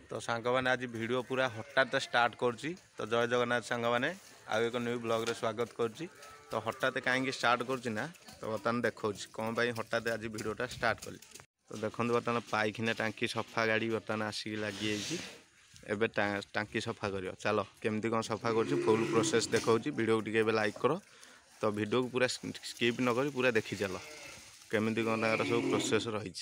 तो सांग मैंने आज वीडियो पूरा हठात स्टार्ट करुँची। तो जय जगन्नाथ सांग मैंने आउ एक न्यू ब्लॉग रे स्वागत करुँची। तो हठात कहीं स्टार्ट करुँची ना तो बर्तमान देखा कौन पाई हठात आज वीडियोटा स्टार्ट कली। तो देखो बर्तमान पाइखिना टांकी सफा गाड़ी बर्तमान आसिक लगी एबे टांकी सफा कर चलो केमती कौन सफा कर फुल प्रोसेस देखा वीडियो टी लाइक कर। तो वीडियो को पूरा स्किप न कर पूरा देखी चल केमती कौन सब प्रोसेस रही।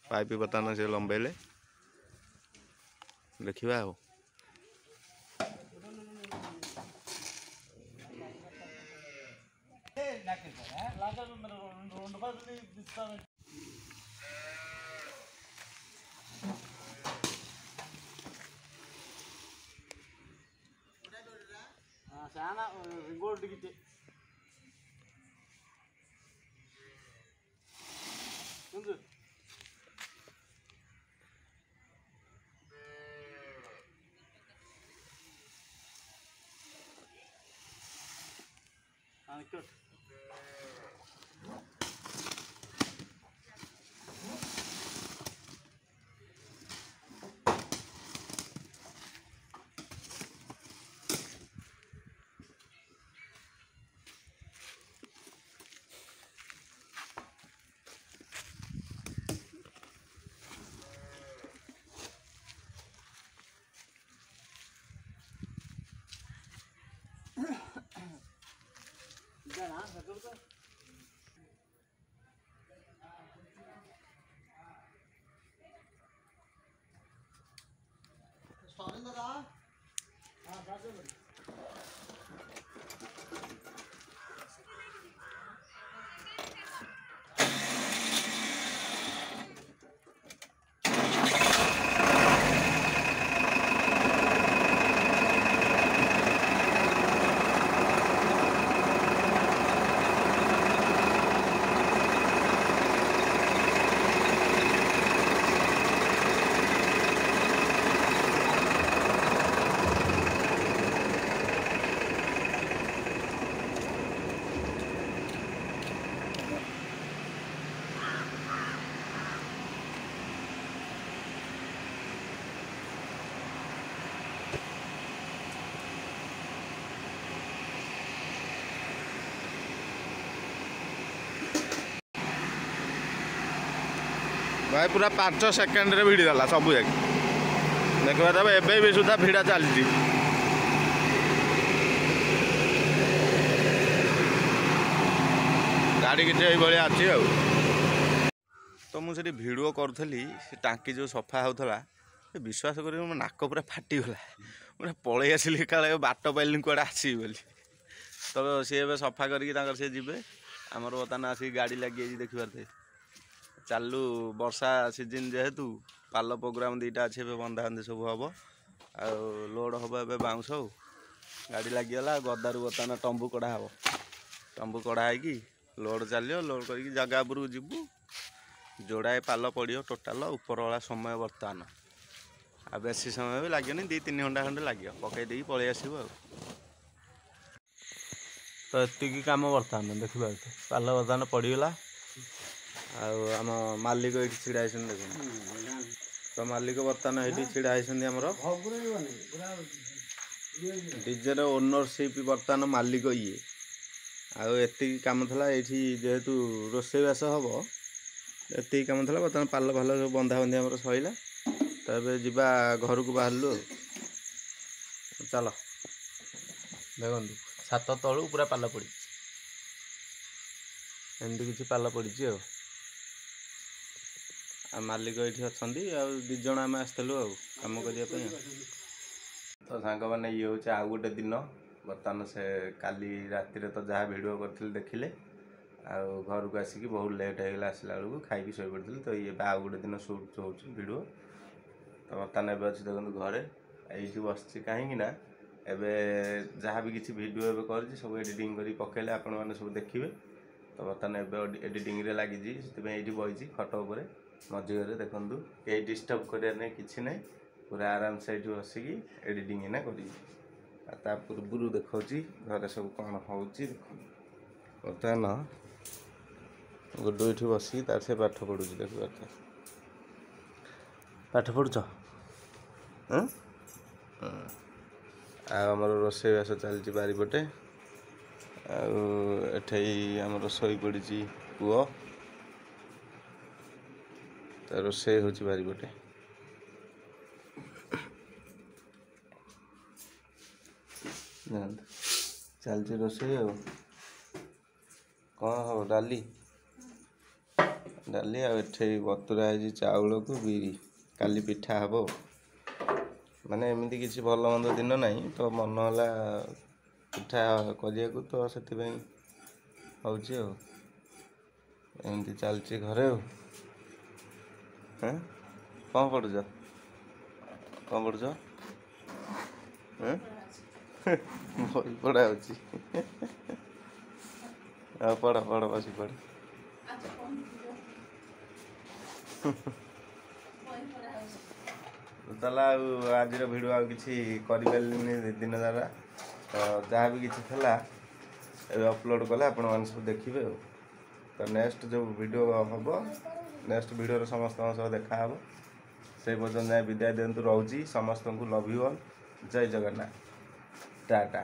पाइप बर्तमान से लंबेले देखा हो भाई पूरा 5 सेकेंड रे भिड़ी देला सब एक देखा तब एबे भी सुधा भिड़ा चलती। गाड़ी किसी ये अच्छी आ तो मुझे वीडियो करी टांकी जो सफा होता विश्वास कर मो नाक पूरा फाटीगला मैं पलि आसली काले बाट पाइल कड़े आसबी बोली। तो सी ए सफा करके सी जी आमर बर्तमान आसिक गाड़ी लगी देखी पारे चालू वर्षा सीजन जेहेतु पाल प्रोग्राम दीटा अच्छे बंधा बंधी सब हम आ लोड हम ए बाउंस गाड़ी लगिगला गदारू बर्तमान टंबू कड़ा हम टंबू कड़ा है लोड चलो लोड कर जगह उपरକୁ जीवु जोड़ाए पाल पड़ो टोटाल उपरवाला समय बर्तमान आ बेसी समय भी लगे 2-3 घंटा खंडे लगे पकईदे पलि आसबू आ तो एतिक कम बर्तमान देखिए पाल बर्तमान पड़गला आम मालिक ये छिड़ा देख तो मालिक बर्तमान ये छिड़ा आमर डीजे ओनरशिप बर्तमान मालिक ये आती कम था ये जेहेतु रोषेईबास हम एति कम था बर्तमान पाल फाल सब बंधा बंधी आम सैला तो ये जीवा घर को बाहरलु चल देखु छात तलू पूरा पाल पड़ी एमती किसी पाल पड़ी आ मालिक ये अच्छा दिज आम आसलु कम करने। तो सांग मैंने ये हूँ आउ गोटे दिन बर्तमान से काली राति तो जहाँ वीडियो करते देखिले घर को आसिक बहुत लेट होगा आसला बेलू खाई शो पड़ी तो ये आउ गोटे दिन सुट हो वीडियो। तो बर्तमान एवं अच्छी देखो घरे ये बस कहीं एवं जहाँ भी किसी वीडियो एवं कर सब एडिटिंग कर पकेले आपण मैंने सब देखिए। तो बर्तमान एवं एडिटिंग लगी से बही खट उपर मझे देखूँ कई डिस्टर्ब करने किसी ना पूरा आराम से ये बसिक एडिटिंग ना कर पूर्व देखा घरे सब कौन हो बर्तमान गुड्डू ये बसिक तार से पाठ पढ़ुच देख पाठ पढ़ुच आमर रोषेईबास चलती बारिपटे आमर शई पड़ी पुओ तो रोषे हूँ बारिपटे चलती रोषे कौन हम डाली डाली आठे बतुरा है चाउल को बिरी काली पिठा हम माने एमती किसी भल मंद दिन नहीं तो मन है पिठा करने को तो से होमती चलती घरे कौन पढ़ुच कौन पढ़ुच बही पढ़ा हो पढ़ पढ़ बस पढ़ ताला आज भिडियो आ किसी कर दिन सारा तो जहाँ भी किसी था अपलोड कले आपण मैंने सब देखिए तो नेक्स्ट जो वीडियो हम नेक्स्ट वीडियो समस्त सह देखा से पर्यटन जाए विदाय दिंतु रोची समस्त को लव यू ऑल जय जगन्नाथ टाटा।